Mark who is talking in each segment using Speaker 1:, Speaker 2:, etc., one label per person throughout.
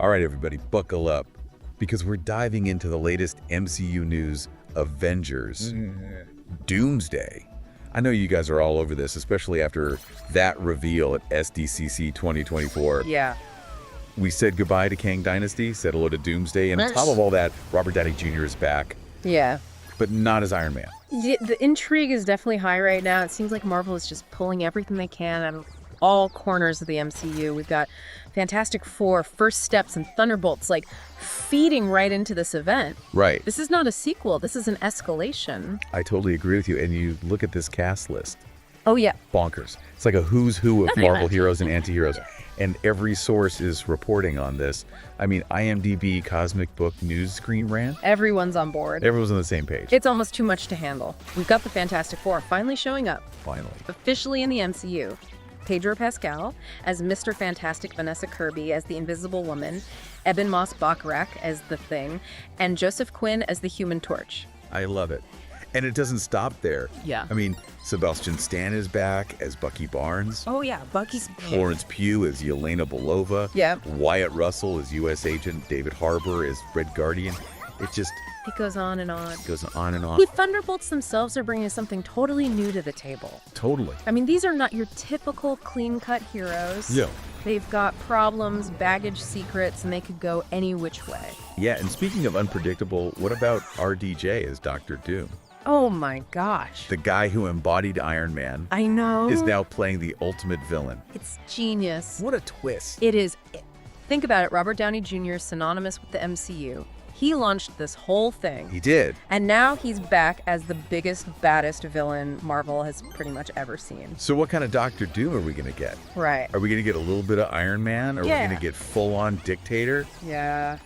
Speaker 1: All right, everybody, buckle up, because we're diving into the latest MCU news, Avengers, Doomsday. I know you guys are all over this, especially after that reveal at SDCC 2024.
Speaker 2: Yeah.
Speaker 1: We said goodbye to Kang Dynasty, said hello to Doomsday, and on top of all that, Robert Downey Jr. is back,
Speaker 2: Yeah.
Speaker 1: but not as Iron Man.
Speaker 2: The intrigue is definitely high right now. It seems like Marvel is just pulling everything they can out of all corners of the MCU. We've got Fantastic Four, First Steps, and Thunderbolts, like, feeding right into this event.
Speaker 1: Right.
Speaker 2: This is not a sequel. This is an escalation.
Speaker 1: I totally agree with you, and you look at this cast list.
Speaker 2: Oh, yeah.
Speaker 1: Bonkers. It's like a who's who of
Speaker 2: Nothing
Speaker 1: Marvel
Speaker 2: much.
Speaker 1: heroes and anti-heroes. And every source is reporting on this. I mean, IMDb, Cosmic Book, News Screen Rant.
Speaker 2: Everyone's on board.
Speaker 1: Everyone's on the same page.
Speaker 2: It's almost too much to handle. We've got the Fantastic Four finally showing up,
Speaker 1: Finally.
Speaker 2: officially in the MCU. Pedro Pascal as Mr. Fantastic, Vanessa Kirby as the Invisible Woman, Ebon Moss-Bachrach as the Thing, and Joseph Quinn as the Human Torch.
Speaker 1: I love it. And it doesn't stop there.
Speaker 2: Yeah.
Speaker 1: I mean, Sebastian Stan is back as Bucky Barnes.
Speaker 2: Oh yeah, Bucky's
Speaker 1: Florence Pugh as Yelena Belova.
Speaker 2: Yeah.
Speaker 1: Wyatt Russell as U.S. Agent. David Harbour as Red Guardian.
Speaker 2: It goes on and on.
Speaker 1: Goes on and on.
Speaker 2: The Thunderbolts themselves are bringing something totally new to the table.
Speaker 1: Totally.
Speaker 2: I mean, these are not your typical clean-cut heroes.
Speaker 1: Yeah.
Speaker 2: They've got problems, baggage, secrets, and they could go any which way.
Speaker 1: Yeah, and speaking of unpredictable, what about RDJ as Dr. Doom?
Speaker 2: Oh my gosh.
Speaker 1: The guy who embodied Iron Man
Speaker 2: I know.
Speaker 1: is now playing the ultimate villain.
Speaker 2: It's genius.
Speaker 1: What a twist.
Speaker 2: It is. Think about it. Robert Downey Jr. is synonymous with the MCU. He launched this whole thing.
Speaker 1: He did.
Speaker 2: And now he's back as the biggest, baddest villain Marvel has pretty much ever seen.
Speaker 1: So what kind of Dr. Doom are we going to get?
Speaker 2: Right.
Speaker 1: Are we going to get a little bit of Iron Man? Are we
Speaker 2: Yeah.
Speaker 1: going to get full-on dictator?
Speaker 2: Yeah.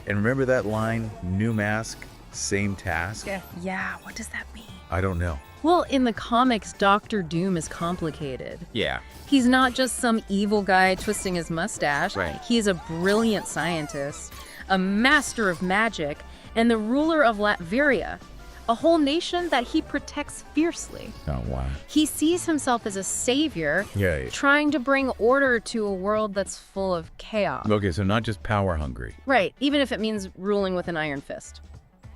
Speaker 1: And remember that line, new mask, same task?
Speaker 2: Yeah. What does that mean?
Speaker 1: I don't know.
Speaker 2: Well, in the comics, Doctor Doom is complicated.
Speaker 1: Yeah.
Speaker 2: He's not just some evil guy twisting his mustache.
Speaker 1: Right.
Speaker 2: He's a brilliant scientist, a master of magic, and the ruler of Latveria, a whole nation that he protects fiercely.
Speaker 1: Oh, wow.
Speaker 2: He sees himself as a savior,
Speaker 1: Yeah.
Speaker 2: trying to bring order to a world that's full of chaos.
Speaker 1: Okay, so not just power hungry.
Speaker 2: Right, even if it means ruling with an iron fist.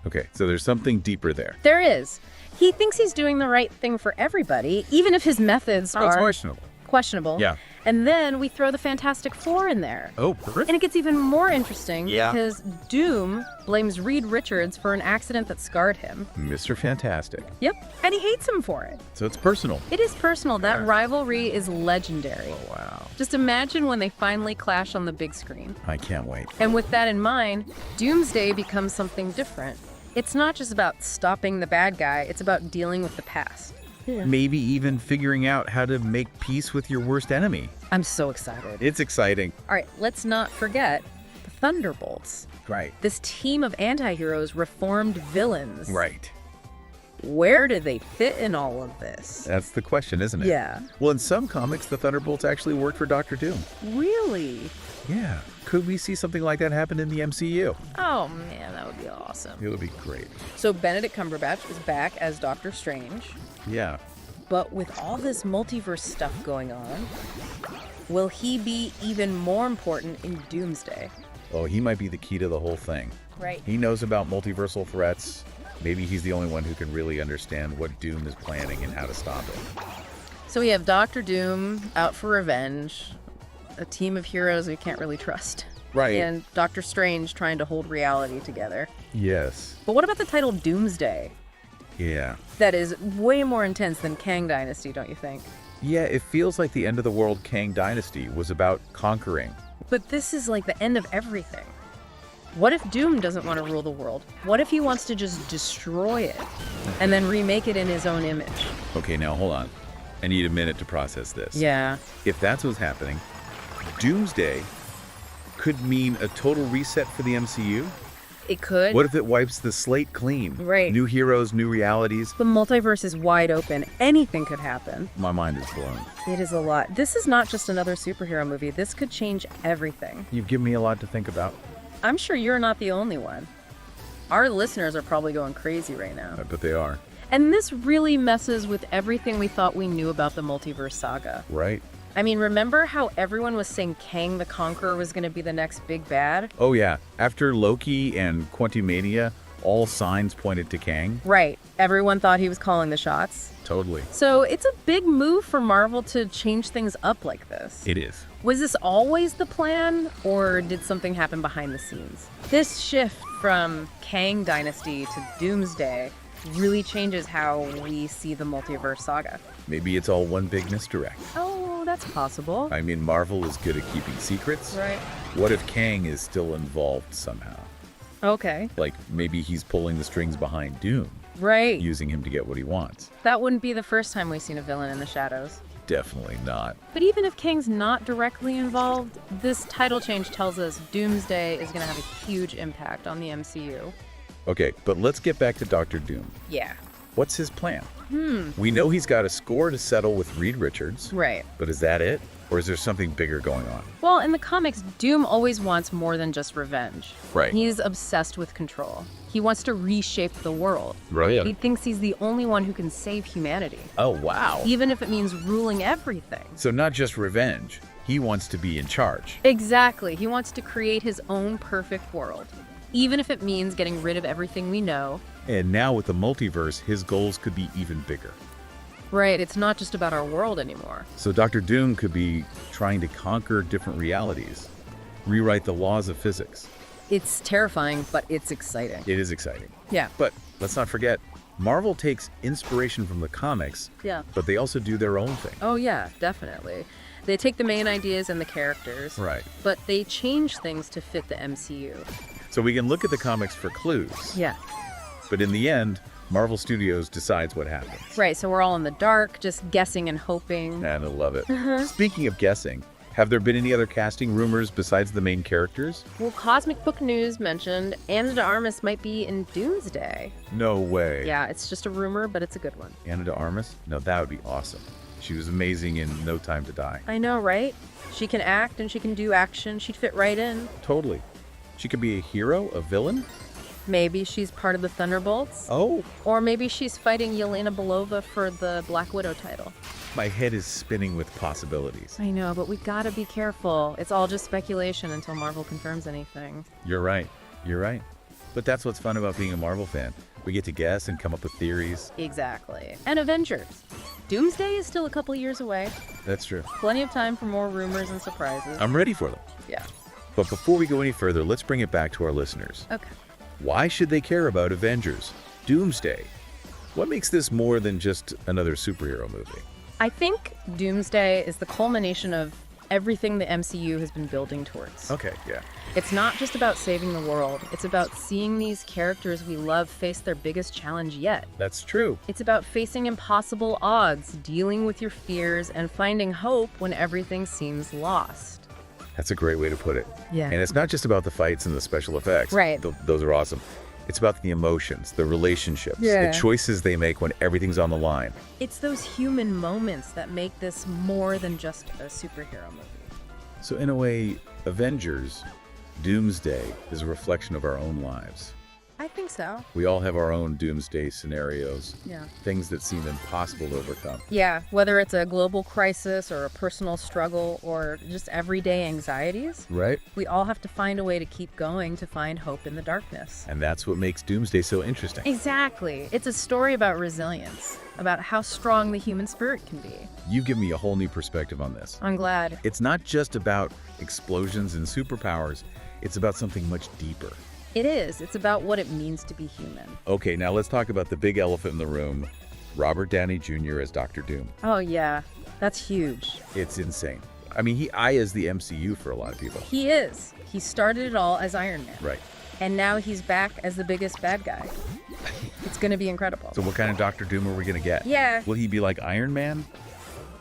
Speaker 1: Okay, so there's something deeper there.
Speaker 2: There is. He thinks he's doing the right thing for everybody, even if his methods
Speaker 1: Oh, it's
Speaker 2: are
Speaker 1: questionable. Yeah.
Speaker 2: And then we throw the Fantastic Four in there.
Speaker 1: Oh, perfect.
Speaker 2: And it gets even more interesting
Speaker 1: Yeah.
Speaker 2: because Doom blames Reed Richards for an accident that scarred him.
Speaker 1: Mr. Fantastic.
Speaker 2: Yep. And he hates him for it.
Speaker 1: So it's personal.
Speaker 2: It is personal. That
Speaker 1: Yeah.
Speaker 2: rivalry is legendary.
Speaker 1: Oh, wow.
Speaker 2: Just imagine when they finally clash on the big screen.
Speaker 1: I can't wait.
Speaker 2: And with that in mind, Doomsday becomes something different. It's not just about stopping the bad guy, it's about dealing with the past.
Speaker 1: Maybe even figuring out how to make peace with your worst enemy.
Speaker 2: I'm so excited.
Speaker 1: It's exciting.
Speaker 2: All right, let's not forget the Thunderbolts.
Speaker 1: Right.
Speaker 2: This team of anti-heroes, reformed villains.
Speaker 1: Right.
Speaker 2: Where do they fit in all of this?
Speaker 1: That's the question, isn't it?
Speaker 2: Yeah.
Speaker 1: Well, in some comics, the Thunderbolts actually worked for Dr. Doom.
Speaker 2: Really?
Speaker 1: Yeah. Could we see something like that happen in the MCU?
Speaker 2: Oh man, that would be awesome.
Speaker 1: It would be great.
Speaker 2: So Benedict Cumberbatch is back as Doctor Strange.
Speaker 1: Yeah.
Speaker 2: But with all this multiverse stuff going on, will he be even more important in Doomsday?
Speaker 1: Oh, he might be the key to the whole thing.
Speaker 2: Right.
Speaker 1: He knows about multiversal threats. Maybe he's the only one who can really understand what Doom is planning and how to stop it.
Speaker 2: So we have Doctor Doom out for revenge, a team of heroes we can't really trust.
Speaker 1: Right.
Speaker 2: And Doctor Strange trying to hold reality together.
Speaker 1: Yes.
Speaker 2: But what about the title Doomsday?
Speaker 1: Yeah.
Speaker 2: That is way more intense than Kang Dynasty, don't you think?
Speaker 1: Yeah, it feels like the end of the world Kang Dynasty was about conquering.
Speaker 2: But this is like the end of everything. What if Doom doesn't want to rule the world? What if he wants to just destroy it and then remake it in his own image?
Speaker 1: Okay, now hold on. I need a minute to process this.
Speaker 2: Yeah.
Speaker 1: If that's what's happening, Doomsday could mean a total reset for the MCU.
Speaker 2: It could.
Speaker 1: What if it wipes the slate clean?
Speaker 2: Right.
Speaker 1: New heroes, new realities.
Speaker 2: The multiverse is wide open. Anything could happen.
Speaker 1: My mind is blown.
Speaker 2: It is a lot. This is not just another superhero movie. This could change everything.
Speaker 1: You've given me a lot to think about.
Speaker 2: I'm sure you're not the only one. Our listeners are probably going crazy right now.
Speaker 1: I bet they are.
Speaker 2: And this really messes with everything we thought we knew about the multiverse saga.
Speaker 1: Right.
Speaker 2: I mean, remember how everyone was saying Kang the Conqueror was going to be the next big bad?
Speaker 1: Oh yeah, after Loki and Quantumania, all signs pointed to Kang.
Speaker 2: Right. Everyone thought he was calling the shots.
Speaker 1: Totally.
Speaker 2: So it's a big move for Marvel to change things up like this.
Speaker 1: It is.
Speaker 2: Was this always the plan, or did something happen behind the scenes? This shift from Kang Dynasty to Doomsday really changes how we see the multiverse saga.
Speaker 1: Maybe it's all one big misdirect.
Speaker 2: Oh, that's possible.
Speaker 1: I mean, Marvel is good at keeping secrets.
Speaker 2: Right.
Speaker 1: What if Kang is still involved somehow?
Speaker 2: Okay.
Speaker 1: Like, maybe he's pulling the strings behind Doom,
Speaker 2: Right.
Speaker 1: using him to get what he wants.
Speaker 2: That wouldn't be the first time we've seen a villain in the shadows.
Speaker 1: Definitely not.
Speaker 2: But even if Kang's not directly involved, this title change tells us Doomsday is going to have a huge impact on the MCU.
Speaker 1: Okay, but let's get back to Dr. Doom.
Speaker 2: Yeah.
Speaker 1: What's his plan? We know he's got a score to settle with Reed Richards.
Speaker 2: Right.
Speaker 1: But is that it? Or is there something bigger going on?
Speaker 2: Well, in the comics, Doom always wants more than just revenge.
Speaker 1: Right.
Speaker 2: He's obsessed with control. He wants to reshape the world.
Speaker 1: Right.
Speaker 2: He thinks he's the only one who can save humanity,
Speaker 1: Oh, wow.
Speaker 2: even if it means ruling everything.
Speaker 1: So not just revenge. He wants to be in charge.
Speaker 2: Exactly. He wants to create his own perfect world, even if it means getting rid of everything we know.
Speaker 1: And now with the multiverse, his goals could be even bigger.
Speaker 2: Right, it's not just about our world anymore.
Speaker 1: So Dr. Doom could be trying to conquer different realities, rewrite the laws of physics.
Speaker 2: It's terrifying, but it's exciting.
Speaker 1: It is exciting.
Speaker 2: Yeah.
Speaker 1: But let's not forget, Marvel takes inspiration from the comics,
Speaker 2: Yeah.
Speaker 1: but they also do their own thing.
Speaker 2: Oh, yeah, definitely. They take the main ideas and the characters,
Speaker 1: Right.
Speaker 2: but they change things to fit the MCU.
Speaker 1: So we can look at the comics for clues,
Speaker 2: Yeah.
Speaker 1: but in the end, Marvel Studios decides what happens.
Speaker 2: Right, so we're all in the dark, just guessing and hoping.
Speaker 1: And I love it. Speaking of guessing, have there been any other casting rumors besides the main characters?
Speaker 2: Well, Cosmic Book News mentioned Anna de Armas might be in Doomsday.
Speaker 1: No way.
Speaker 2: Yeah, it's just a rumor, but it's a good one.
Speaker 1: Anna de Armas? No, that would be awesome. She was amazing in No Time to Die.
Speaker 2: I know, right? She can act and she can do action. She'd fit right in.
Speaker 1: Totally. She could be a hero, a villain?
Speaker 2: Maybe she's part of the Thunderbolts.
Speaker 1: Oh,
Speaker 2: Or maybe she's fighting Yelena Belova for the Black Widow title.
Speaker 1: my head is spinning with possibilities.
Speaker 2: I know, but we gotta be careful. It's all just speculation until Marvel confirms anything.
Speaker 1: You're right. You're right. But that's what's fun about being a Marvel fan. We get to guess and come up with theories.
Speaker 2: Exactly. And Avengers. Doomsday is still a couple years away.
Speaker 1: That's true.
Speaker 2: Plenty of time for more rumors and surprises.
Speaker 1: I'm ready for them.
Speaker 2: Yeah.
Speaker 1: But before we go any further, let's bring it back to our listeners.
Speaker 2: Okay.
Speaker 1: Why should they care about Avengers? Doomsday? What makes this more than just another superhero movie?
Speaker 2: I think Doomsday is the culmination of everything the MCU has been building towards.
Speaker 1: Okay, yeah.
Speaker 2: It's not just about saving the world. It's about seeing these characters we love face their biggest challenge yet.
Speaker 1: That's true.
Speaker 2: It's about facing impossible odds, dealing with your fears, and finding hope when everything seems lost.
Speaker 1: That's a great way to put it.
Speaker 2: Yeah.
Speaker 1: And it's not just about the fights and the special effects.
Speaker 2: Right.
Speaker 1: Those are awesome. It's about the emotions, the relationships,
Speaker 2: Yeah.
Speaker 1: the choices they make when everything's on the line.
Speaker 2: It's those human moments that make this more than just a superhero movie.
Speaker 1: So in a way, Avengers, Doomsday is a reflection of our own lives.
Speaker 2: I think so.
Speaker 1: We all have our own doomsday scenarios,
Speaker 2: Yeah.
Speaker 1: things that seem impossible to overcome.
Speaker 2: Yeah, whether it's a global crisis or a personal struggle or just everyday anxieties,
Speaker 1: Right?
Speaker 2: we all have to find a way to keep going to find hope in the darkness.
Speaker 1: And that's what makes Doomsday so interesting.
Speaker 2: Exactly. It's a story about resilience, about how strong the human spirit can be.
Speaker 1: You give me a whole new perspective on this.
Speaker 2: I'm glad.
Speaker 1: It's not just about explosions and superpowers, it's about something much deeper.
Speaker 2: It is. It's about what it means to be human.
Speaker 1: Okay, now let's talk about the big elephant in the room, Robert Downey Jr. as Dr. Doom.
Speaker 2: Oh, yeah. That's huge.
Speaker 1: It's insane. I mean, he is the MCU for a lot of people.
Speaker 2: He is. He started it all as Iron Man.
Speaker 1: Right.
Speaker 2: And now he's back as the biggest bad guy. It's going to be incredible.
Speaker 1: So what kind of Dr. Doom are we going to get?
Speaker 2: Yeah.
Speaker 1: Will he be like Iron Man?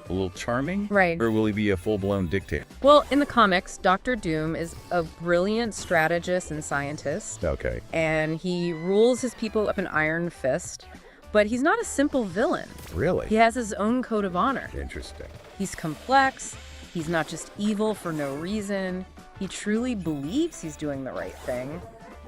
Speaker 1: A little charming?
Speaker 2: Right.
Speaker 1: Or will he be a full-blown dictator?
Speaker 2: Well, in the comics, Dr. Doom is a brilliant strategist and scientist,
Speaker 1: Okay.
Speaker 2: and he rules his people with an iron fist. But he's not a simple villain.
Speaker 1: Really?
Speaker 2: He has his own code of honor.
Speaker 1: Interesting.
Speaker 2: He's complex. He's not just evil for no reason. He truly believes he's doing the right thing.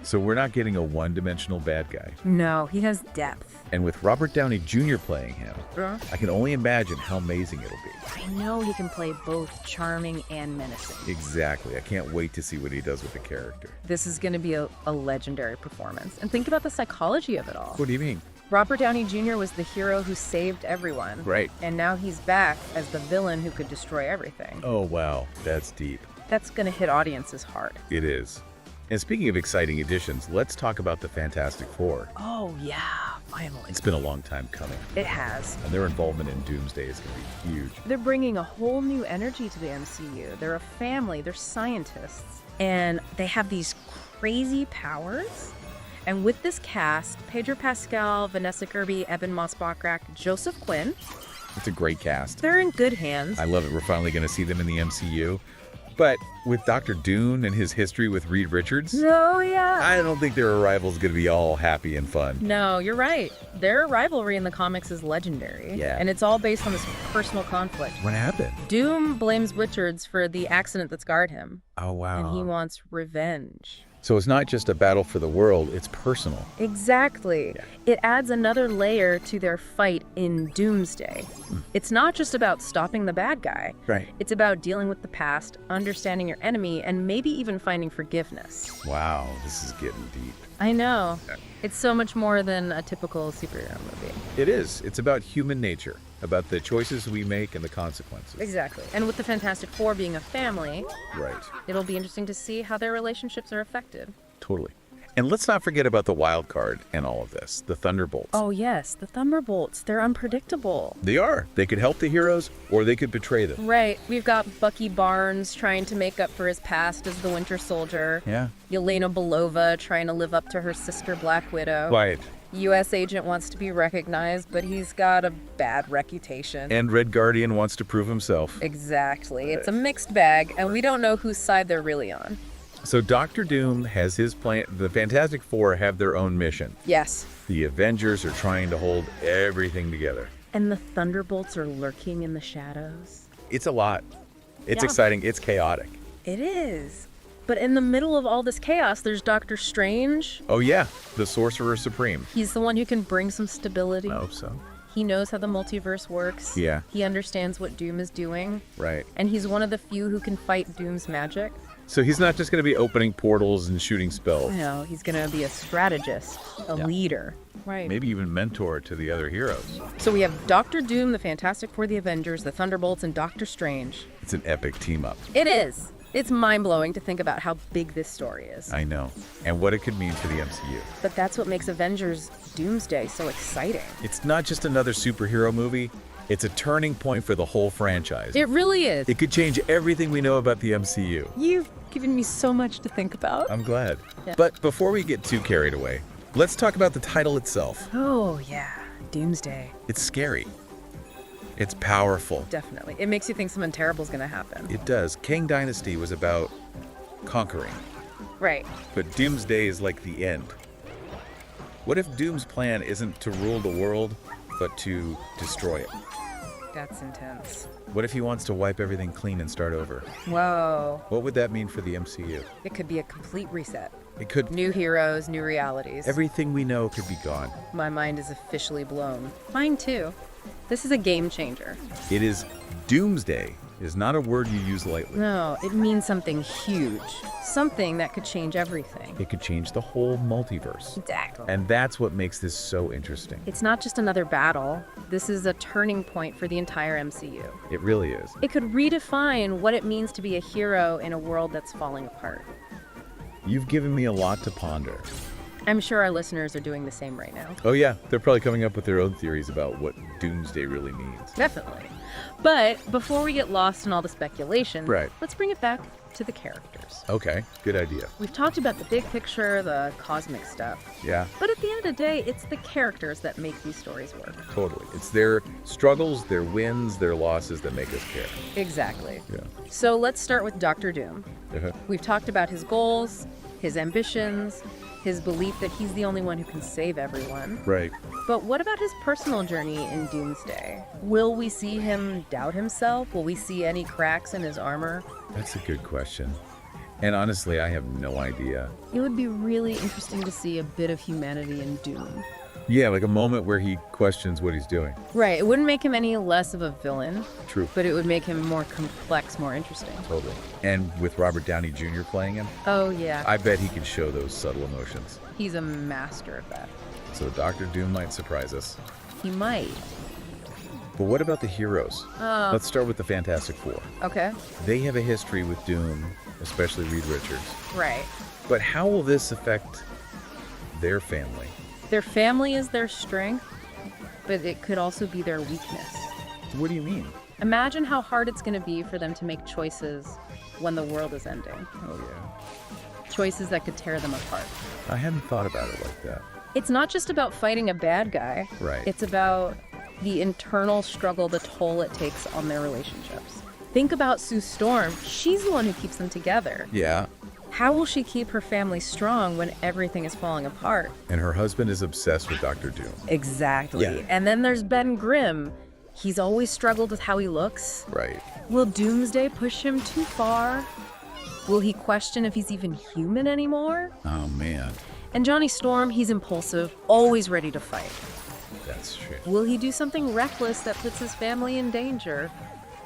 Speaker 1: So we're not getting a one-dimensional bad guy.
Speaker 2: No, he has depth.
Speaker 1: And with Robert Downey Jr. playing him, I can only imagine how amazing it'll be.
Speaker 2: I know he can play both charming and menacing.
Speaker 1: Exactly. I can't wait to see what he does with the character.
Speaker 2: This is going to be a legendary performance. And think about the psychology of it all.
Speaker 1: What do you mean?
Speaker 2: Robert Downey Jr. was the hero who saved everyone.
Speaker 1: Right.
Speaker 2: And now he's back as the villain who could destroy everything.
Speaker 1: Oh, wow. That's deep.
Speaker 2: That's going to hit audiences hard.
Speaker 1: It is. And speaking of exciting additions, let's talk about the Fantastic Four.
Speaker 2: Oh, yeah. Finally.
Speaker 1: It's been a long time coming.
Speaker 2: It has.
Speaker 1: And their involvement in Doomsday is going to be huge.
Speaker 2: They're bringing a whole new energy to the MCU. They're a family. They're scientists. And they have these crazy powers. And with this cast, Pedro Pascal, Vanessa Kirby, Eben Moss-Backrack, Joseph Quinn.
Speaker 1: It's a great cast.
Speaker 2: They're in good hands.
Speaker 1: I love it. We're finally going to see them in the MCU. But with Dr. Doom and his history with Reed Richards,
Speaker 2: Oh, yeah.
Speaker 1: I don't think their arrival is going to be all happy and fun.
Speaker 2: No, you're right. Their rivalry in the comics is legendary.
Speaker 1: Yeah.
Speaker 2: And it's all based on this personal conflict.
Speaker 1: What happened?
Speaker 2: Doom blames Richards for the accident that scarred him.
Speaker 1: Oh, wow.
Speaker 2: And he wants revenge.
Speaker 1: So it's not just a battle for the world, it's personal.
Speaker 2: Exactly.
Speaker 1: Yeah.
Speaker 2: It adds another layer to their fight in Doomsday. It's not just about stopping the bad guy.
Speaker 1: Right.
Speaker 2: It's about dealing with the past, understanding your enemy, and maybe even finding forgiveness.
Speaker 1: Wow, this is getting deep.
Speaker 2: I know. It's so much more than a typical superhero movie.
Speaker 1: It is. It's about human nature, about the choices we make and the consequences.
Speaker 2: Exactly. And with the Fantastic Four being a family,
Speaker 1: Right.
Speaker 2: it'll be interesting to see how their relationships are affected.
Speaker 1: Totally. And let's not forget about the wild card in all of this, the Thunderbolts.
Speaker 2: Oh, yes, the Thunderbolts. They're unpredictable.
Speaker 1: They are. They could help the heroes or they could betray them.
Speaker 2: Right. We've got Bucky Barnes trying to make up for his past as the Winter Soldier.
Speaker 1: Yeah.
Speaker 2: Yelena Belova trying to live up to her sister Black Widow.
Speaker 1: Right.
Speaker 2: U.S. agent wants to be recognized, but he's got a bad reputation.
Speaker 1: And Red Guardian wants to prove himself.
Speaker 2: Exactly. It's a mixed bag, and we don't know whose side they're really on.
Speaker 1: So Doctor Doom has his plan. The Fantastic Four have their own mission.
Speaker 2: Yes.
Speaker 1: The Avengers are trying to hold everything together.
Speaker 2: And the Thunderbolts are lurking in the shadows.
Speaker 1: It's a lot. It's
Speaker 2: Yeah.
Speaker 1: exciting. It's chaotic.
Speaker 2: It is. But in the middle of all this chaos, there's Doctor Strange.
Speaker 1: Oh, yeah. The Sorcerer Supreme.
Speaker 2: He's the one who can bring some stability.
Speaker 1: I hope so.
Speaker 2: He knows how the multiverse works.
Speaker 1: Yeah.
Speaker 2: He understands what Doom is doing.
Speaker 1: Right.
Speaker 2: And he's one of the few who can fight Doom's magic.
Speaker 1: So he's not just going to be opening portals and shooting spells.
Speaker 2: No, he's going to be a strategist, a leader. Right.
Speaker 1: Maybe even mentor to the other heroes.
Speaker 2: So we have Doctor Doom, the Fantastic Four, the Avengers, the Thunderbolts, and Doctor Strange.
Speaker 1: It's an epic team up.
Speaker 2: It is. It's mind-blowing to think about how big this story is.
Speaker 1: I know. And what it could mean for the MCU.
Speaker 2: But that's what makes Avengers Doomsday so exciting.
Speaker 1: It's not just another superhero movie. It's a turning point for the whole franchise.
Speaker 2: It really is.
Speaker 1: It could change everything we know about the MCU.
Speaker 2: You've given me so much to think about.
Speaker 1: I'm glad.
Speaker 2: Yeah.
Speaker 1: But before we get too carried away, let's talk about the title itself.
Speaker 2: Oh, yeah. Doomsday.
Speaker 1: It's scary. It's powerful.
Speaker 2: Definitely. It makes you think something terrible is going to happen.
Speaker 1: It does. Kang Dynasty was about conquering,
Speaker 2: Right.
Speaker 1: but Doomsday is like the end. What if Doom's plan isn't to rule the world, but to destroy it?
Speaker 2: That's intense.
Speaker 1: What if he wants to wipe everything clean and start over?
Speaker 2: Whoa.
Speaker 1: What would that mean for the MCU?
Speaker 2: It could be a complete reset.
Speaker 1: It could.
Speaker 2: New heroes, new realities.
Speaker 1: Everything we know could be gone.
Speaker 2: My mind is officially blown. Mine too. This is a game changer.
Speaker 1: It is Doomsday is not a word you use lightly.
Speaker 2: No, it means something huge. Something that could change everything.
Speaker 1: It could change the whole multiverse.
Speaker 2: Exactly.
Speaker 1: And that's what makes this so interesting.
Speaker 2: It's not just another battle. This is a turning point for the entire MCU.
Speaker 1: It really is.
Speaker 2: It could redefine what it means to be a hero in a world that's falling apart.
Speaker 1: You've given me a lot to ponder.
Speaker 2: I'm sure our listeners are doing the same right now.
Speaker 1: Oh yeah, they're probably coming up with their own theories about what Doomsday really means.
Speaker 2: Definitely. But before we get lost in all the speculation,
Speaker 1: Right.
Speaker 2: let's bring it back to the characters.
Speaker 1: Okay, good idea.
Speaker 2: We've talked about the big picture, the cosmic stuff.
Speaker 1: Yeah,
Speaker 2: But at the end of the day, it's the characters that make these stories work.
Speaker 1: totally. It's their struggles, their wins, their losses that make us care.
Speaker 2: Exactly.
Speaker 1: Yeah.
Speaker 2: So let's start with Doctor Doom.
Speaker 1: Uh-huh.
Speaker 2: We've talked about his goals, his ambitions, his belief that he's the only one who can save everyone.
Speaker 1: Right.
Speaker 2: But what about his personal journey in Doomsday? Will we see him doubt himself? Will we see any cracks in his armor?
Speaker 1: That's a good question. And honestly, I have no idea.
Speaker 2: It would be really interesting to see a bit of humanity in Doom.
Speaker 1: Yeah, like a moment where he questions what he's doing.
Speaker 2: Right, it wouldn't make him any less of a villain,
Speaker 1: True.
Speaker 2: but it would make him more complex, more interesting.
Speaker 1: Totally. And with Robert Downey Jr. playing him,
Speaker 2: Oh, yeah.
Speaker 1: I bet he can show those subtle emotions.
Speaker 2: He's a master of that.
Speaker 1: So Dr. Doom might surprise us.
Speaker 2: He might.
Speaker 1: But what about the heroes?
Speaker 2: Oh.
Speaker 1: Let's start with the Fantastic Four.
Speaker 2: Okay.
Speaker 1: They have a history with Doom, especially Reed Richards.
Speaker 2: Right.
Speaker 1: But how will this affect their family?
Speaker 2: Their family is their strength, but it could also be their weakness.
Speaker 1: What do you mean?
Speaker 2: Imagine how hard it's going to be for them to make choices when the world is ending.
Speaker 1: Oh, yeah.
Speaker 2: Choices that could tear them apart.
Speaker 1: I hadn't thought about it like that.
Speaker 2: It's not just about fighting a bad guy.
Speaker 1: Right.
Speaker 2: It's about the internal struggle, the toll it takes on their relationships. Think about Sue Storm. She's the one who keeps them together.
Speaker 1: Yeah.
Speaker 2: How will she keep her family strong when everything is falling apart?
Speaker 1: And her husband is obsessed with Dr. Doom.
Speaker 2: Exactly.
Speaker 1: Yeah.
Speaker 2: And then there's Ben Grimm. He's always struggled with how he looks.
Speaker 1: Right.
Speaker 2: Will Doomsday push him too far? Will he question if he's even human anymore?
Speaker 1: Oh, man.
Speaker 2: And Johnny Storm, he's impulsive, always ready to fight.
Speaker 1: That's true.
Speaker 2: Will he do something reckless that puts his family in danger?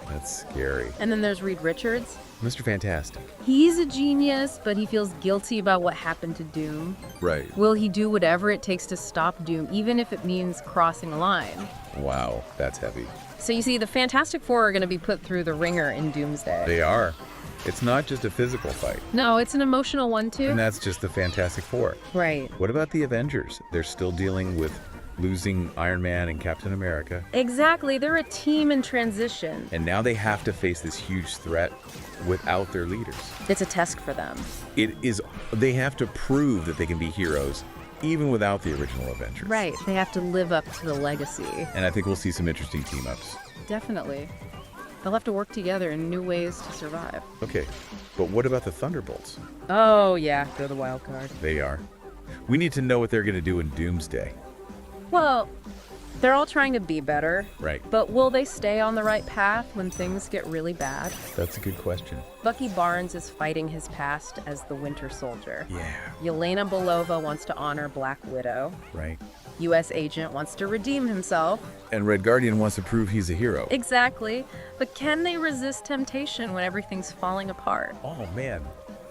Speaker 1: That's scary.
Speaker 2: And then there's Reed Richards.
Speaker 1: Mr. Fantastic.
Speaker 2: He's a genius, but he feels guilty about what happened to Doom.
Speaker 1: Right.
Speaker 2: Will he do whatever it takes to stop Doom, even if it means crossing a line?
Speaker 1: Wow, that's heavy.
Speaker 2: So you see, the Fantastic Four are going to be put through the ringer in Doomsday.
Speaker 1: They are. It's not just a physical fight.
Speaker 2: No, it's an emotional one, too.
Speaker 1: And that's just the Fantastic Four.
Speaker 2: Right.
Speaker 1: What about the Avengers? They're still dealing with losing Iron Man and Captain America.
Speaker 2: Exactly. They're a team in transition.
Speaker 1: And now they have to face this huge threat without their leaders.
Speaker 2: It's a test for them.
Speaker 1: They have to prove that they can be heroes even without the original Avengers.
Speaker 2: Right. They have to live up to the legacy.
Speaker 1: And I think we'll see some interesting team-ups.
Speaker 2: Definitely. They'll have to work together in new ways to survive.
Speaker 1: Okay, but what about the Thunderbolts?
Speaker 2: Oh, yeah. They're the wild card.
Speaker 1: They are. We need to know what they're going to do in Doomsday.
Speaker 2: Well, they're all trying to be better.
Speaker 1: Right.
Speaker 2: But will they stay on the right path when things get really bad?
Speaker 1: That's a good question.
Speaker 2: Bucky Barnes is fighting his past as the Winter Soldier.
Speaker 1: Yeah.
Speaker 2: Yelena Belova wants to honor Black Widow.
Speaker 1: Right.
Speaker 2: U.S. Agent wants to redeem himself.
Speaker 1: And Red Guardian wants to prove he's a hero.
Speaker 2: Exactly. But can they resist temptation when everything's falling apart?
Speaker 1: Oh, man.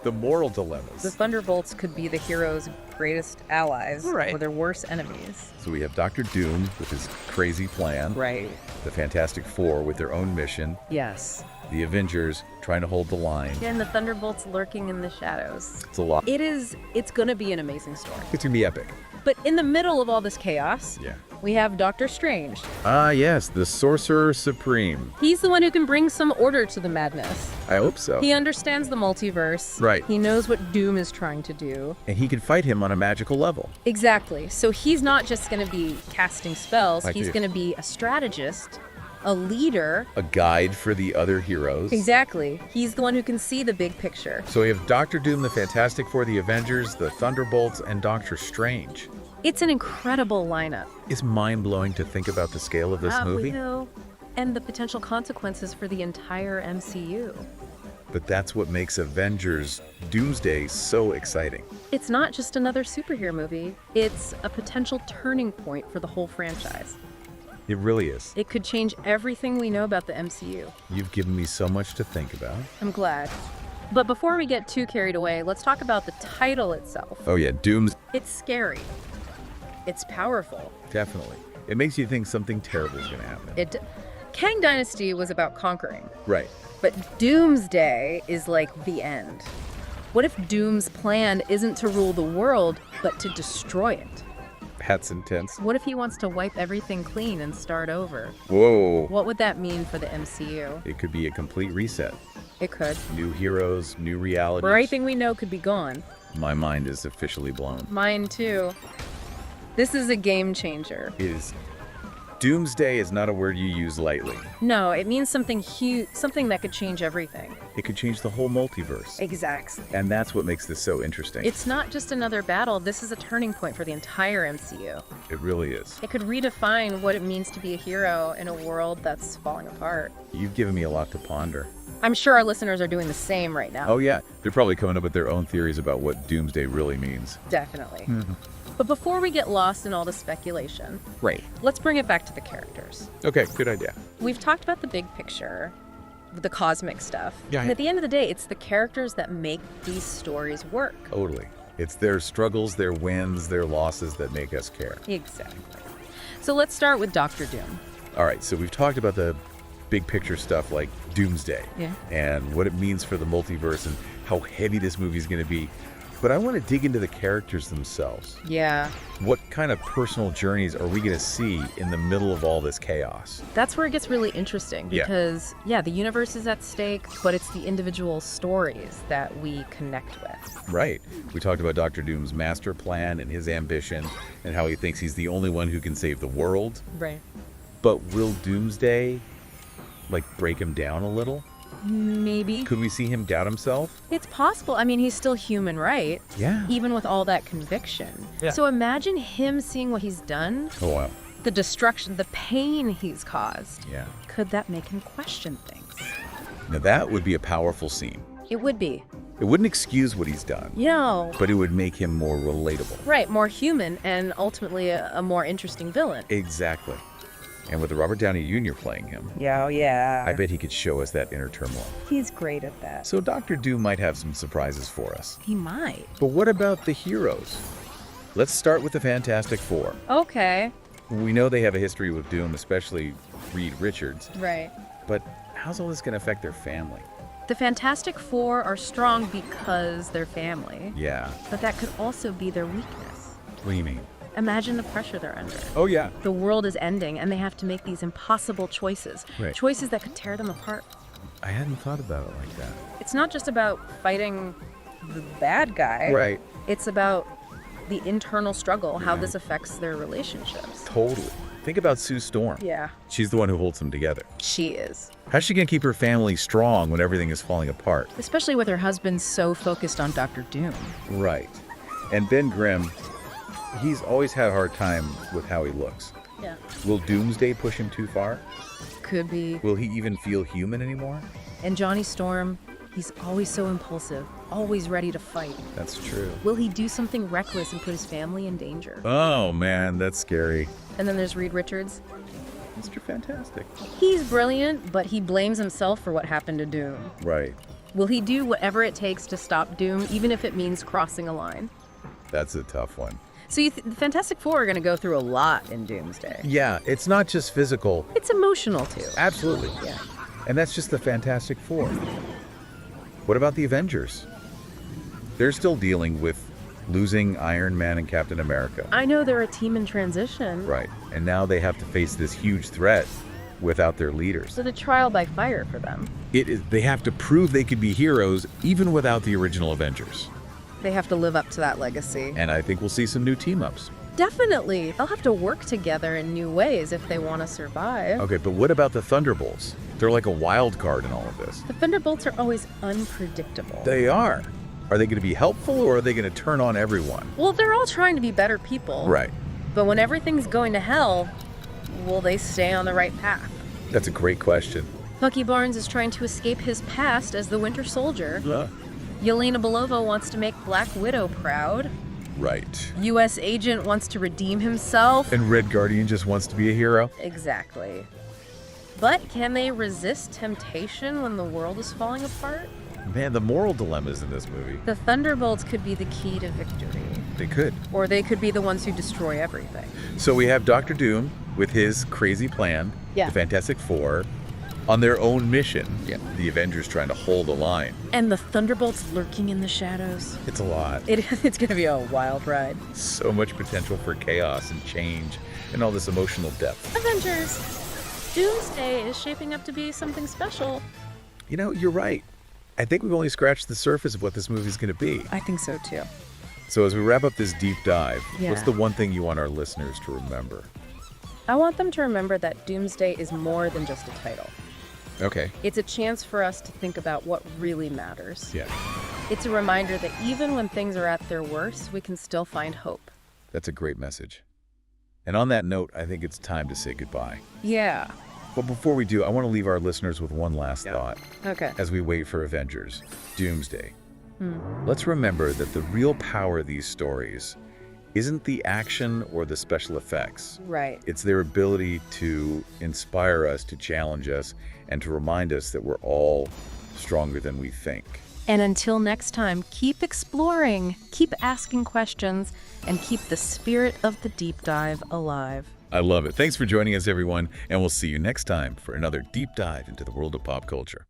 Speaker 1: The moral dilemmas.
Speaker 2: The Thunderbolts could be the heroes' greatest allies or their worst enemies.
Speaker 1: So we have Dr. Doom with his crazy plan.
Speaker 2: Right.
Speaker 1: The Fantastic Four with their own mission.
Speaker 2: Yes.
Speaker 1: The Avengers trying to hold the line.
Speaker 2: And the Thunderbolts lurking in the shadows.
Speaker 1: It's a lot.
Speaker 2: It's going to be an amazing story.
Speaker 1: It's going to be epic.
Speaker 2: But in the middle of all this chaos,
Speaker 1: Yeah.
Speaker 2: we have Doctor Strange.
Speaker 1: Ah, yes, the Sorcerer Supreme.
Speaker 2: He's the one who can bring some order to the madness.
Speaker 1: I hope so.
Speaker 2: He understands the multiverse.
Speaker 1: Right.
Speaker 2: He knows what Doom is trying to do.
Speaker 1: And he can fight him on a magical level.
Speaker 2: Exactly. So he's not just going to be casting spells.
Speaker 1: Like
Speaker 2: He's
Speaker 1: you.
Speaker 2: going to be a strategist, a leader.
Speaker 1: A guide for the other heroes.
Speaker 2: Exactly. He's the one who can see the big picture.
Speaker 1: So we have Doctor Doom, the Fantastic Four, the Avengers, the Thunderbolts, and Doctor Strange.
Speaker 2: It's an incredible lineup.
Speaker 1: It's mind-blowing to think about the scale of this movie.
Speaker 2: And the potential consequences for the entire MCU.
Speaker 1: But that's what makes Avengers Doomsday so exciting.
Speaker 2: It's not just another superhero movie. It's a potential turning point for the whole franchise.
Speaker 1: It really is.
Speaker 2: It could change everything we know about the MCU.
Speaker 1: You've given me so much to think about.
Speaker 2: I'm glad. But before we get too carried away, let's talk about the title itself.
Speaker 1: Oh yeah, Doom's
Speaker 2: It's scary. It's powerful.
Speaker 1: definitely. It makes you think something terrible is going to happen.
Speaker 2: Kang Dynasty was about conquering,
Speaker 1: Right.
Speaker 2: but Doomsday is like the end. What if Doom's plan isn't to rule the world, but to destroy it?
Speaker 1: That's intense.
Speaker 2: What if he wants to wipe everything clean and start over?
Speaker 1: Whoa.
Speaker 2: What would that mean for the MCU?
Speaker 1: It could be a complete reset.
Speaker 2: It could.
Speaker 1: New heroes, new realities.
Speaker 2: Everything we know could be gone.
Speaker 1: My mind is officially blown.
Speaker 2: Mine too. This is a game changer.
Speaker 1: It is. Doomsday is not a word you use lightly.
Speaker 2: No, it means something huge, something that could change everything.
Speaker 1: It could change the whole multiverse.
Speaker 2: Exactly.
Speaker 1: And that's what makes this so interesting.
Speaker 2: It's not just another battle. This is a turning point for the entire MCU.
Speaker 1: It really is.
Speaker 2: It could redefine what it means to be a hero in a world that's falling apart.
Speaker 1: You've given me a lot to ponder.
Speaker 2: I'm sure our listeners are doing the same right now.
Speaker 1: Oh, yeah. They're probably coming up with their own theories about what Doomsday really means.
Speaker 2: Definitely. But before we get lost in all the speculation,
Speaker 1: Right.
Speaker 2: let's bring it back to the characters.
Speaker 1: Okay, good idea.
Speaker 2: We've talked about the big picture, the cosmic stuff.
Speaker 1: Yeah,
Speaker 2: And
Speaker 1: yeah.
Speaker 2: at the end of the day, it's the characters that make these stories work.
Speaker 1: Totally. It's their struggles, their wins, their losses that make us care.
Speaker 2: Exactly. So let's start with Doctor Doom.
Speaker 1: All right, so we've talked about the big picture stuff like Doomsday
Speaker 2: Yeah.
Speaker 1: and what it means for the multiverse and how heavy this movie's going to be. But I want to dig into the characters themselves.
Speaker 2: Yeah.
Speaker 1: What kind of personal journeys are we going to see in the middle of all this chaos?
Speaker 2: That's where it gets really interesting
Speaker 1: Yeah.
Speaker 2: because, the universe is at stake, but it's the individual stories that we connect with.
Speaker 1: Right. We talked about Dr. Doom's master plan and his ambition and how he thinks he's the only one who can save the world.
Speaker 2: Right.
Speaker 1: But will Doomsday, break him down a little?
Speaker 2: Maybe.
Speaker 1: Could we see him doubt himself?
Speaker 2: It's possible. I mean, he's still human, right?
Speaker 1: Yeah.
Speaker 2: Even with all that conviction.
Speaker 1: Yeah.
Speaker 2: So imagine him seeing what he's done,
Speaker 1: Oh, wow.
Speaker 2: the destruction, the pain he's caused.
Speaker 1: Yeah.
Speaker 2: Could that make him question things?
Speaker 1: Now, that would be a powerful scene.
Speaker 2: It would be.
Speaker 1: It wouldn't excuse what he's done,
Speaker 2: But
Speaker 1: but it would make him more relatable.
Speaker 2: right, more human and ultimately a more interesting villain.
Speaker 1: Exactly. And with Robert Downey Jr. playing him,
Speaker 2: Yeah.
Speaker 1: I bet he could show us that inner turmoil.
Speaker 2: He's great at that.
Speaker 1: So Dr. Doom might have some surprises for us.
Speaker 2: He might.
Speaker 1: But what about the heroes? Let's start with the Fantastic Four.
Speaker 2: Okay.
Speaker 1: We know they have a history with Doom, especially Reed Richards.
Speaker 2: Right.
Speaker 1: But how's all this going to affect their family?
Speaker 2: The Fantastic Four are strong because they're family,
Speaker 1: Yeah.
Speaker 2: but that could also be their weakness.
Speaker 1: What do you mean?
Speaker 2: Imagine the pressure they're under.
Speaker 1: Oh, yeah.
Speaker 2: The world is ending, and they have to make these impossible choices.
Speaker 1: Right.
Speaker 2: Choices that could tear them apart.
Speaker 1: I hadn't thought about it like that.
Speaker 2: It's not just about fighting the bad guy.
Speaker 1: Right.
Speaker 2: It's about the internal struggle, how this affects their relationships.
Speaker 1: Totally. Think about Sue Storm.
Speaker 2: Yeah,
Speaker 1: She's the one who holds them together.
Speaker 2: she is.
Speaker 1: How's she going to keep her family strong when everything is falling apart?
Speaker 2: Especially with her husband so focused on Dr. Doom.
Speaker 1: Right. And Ben Grimm, he's always had a hard time with how he looks.
Speaker 2: Yeah.
Speaker 1: Will Doomsday push him too far?
Speaker 2: Could be.
Speaker 1: Will he even feel human anymore?
Speaker 2: And Johnny Storm, he's always so impulsive, always ready to fight.
Speaker 1: That's true.
Speaker 2: Will he do something reckless and put his family in danger?
Speaker 1: Oh, man, that's scary.
Speaker 2: And then there's Reed Richards.
Speaker 1: Mr. Fantastic.
Speaker 2: He's brilliant, but he blames himself for what happened to Doom.
Speaker 1: Right.
Speaker 2: Will he do whatever it takes to stop Doom, even if it means crossing a line?
Speaker 1: That's a tough one.
Speaker 2: So the Fantastic Four are going to go through a lot in Doomsday.
Speaker 1: Yeah, it's not just physical.
Speaker 2: It's emotional, too.
Speaker 1: Absolutely.
Speaker 2: Yeah.
Speaker 1: And that's just the Fantastic Four. What about the Avengers? They're still dealing with losing Iron Man and Captain America.
Speaker 2: I know they're a team in transition.
Speaker 1: Right. And now they have to face this huge threat without their leaders.
Speaker 2: So the trial by fire for them.
Speaker 1: They have to prove they could be heroes even without the original Avengers.
Speaker 2: They have to live up to that legacy.
Speaker 1: And I think we'll see some new team-ups.
Speaker 2: Definitely. They'll have to work together in new ways if they want to survive.
Speaker 1: Okay, but what about the Thunderbolts? They're like a wild card in all of this.
Speaker 2: The Thunderbolts are always unpredictable.
Speaker 1: They are. Are they going to be helpful or are they going to turn on everyone?
Speaker 2: Well, they're all trying to be better people.
Speaker 1: Right.
Speaker 2: But when everything's going to hell, will they stay on the right path?
Speaker 1: That's a great question.
Speaker 2: Bucky Barnes is trying to escape his past as the Winter Soldier. Yelena Belova wants to make Black Widow proud.
Speaker 1: Right.
Speaker 2: U.S. Agent wants to redeem himself.
Speaker 1: And Red Guardian just wants to be a hero?
Speaker 2: Exactly. But can they resist temptation when the world is falling apart?
Speaker 1: Man, the moral dilemmas in this movie.
Speaker 2: The Thunderbolts could be the key to victory.
Speaker 1: They could.
Speaker 2: Or they could be the ones who destroy everything.
Speaker 1: So we have Dr. Doom with his crazy plan,
Speaker 2: Yeah.
Speaker 1: the Fantastic Four, on their own mission.
Speaker 2: Yeah.
Speaker 1: The Avengers trying to hold a line.
Speaker 2: And the Thunderbolts lurking in the shadows.
Speaker 1: It's a lot.
Speaker 2: It's going to be a wild ride.
Speaker 1: So much potential for chaos and change and all this emotional depth.
Speaker 2: Avengers! Doomsday is shaping up to be something special.
Speaker 1: You know, you're right. I think we've only scratched the surface of what this movie's going to be.
Speaker 2: I think so too.
Speaker 1: So as we wrap up this deep dive,
Speaker 2: Yeah.
Speaker 1: what's the one thing you want our listeners to remember?
Speaker 2: I want them to remember that Doomsday is more than just a title.
Speaker 1: Okay.
Speaker 2: It's a chance for us to think about what really matters.
Speaker 1: Yeah,
Speaker 2: It's a reminder that even when things are at their worst, we can still find hope.
Speaker 1: that's a great message. And on that note, I think it's time to say goodbye.
Speaker 2: Yeah.
Speaker 1: But before we do, I want to leave our listeners with one last thought
Speaker 2: Okay.
Speaker 1: as we wait for Avengers, Doomsday. Let's remember that the real power of these stories isn't the action or the special effects.
Speaker 2: Right.
Speaker 1: It's their ability to inspire us, to challenge us, and to remind us that we're all stronger than we think.
Speaker 2: And until next time, keep exploring, keep asking questions, and keep the spirit of the deep dive alive.
Speaker 1: I love it. Thanks for joining us, everyone, and we'll see you next time for another deep dive into the world of pop culture.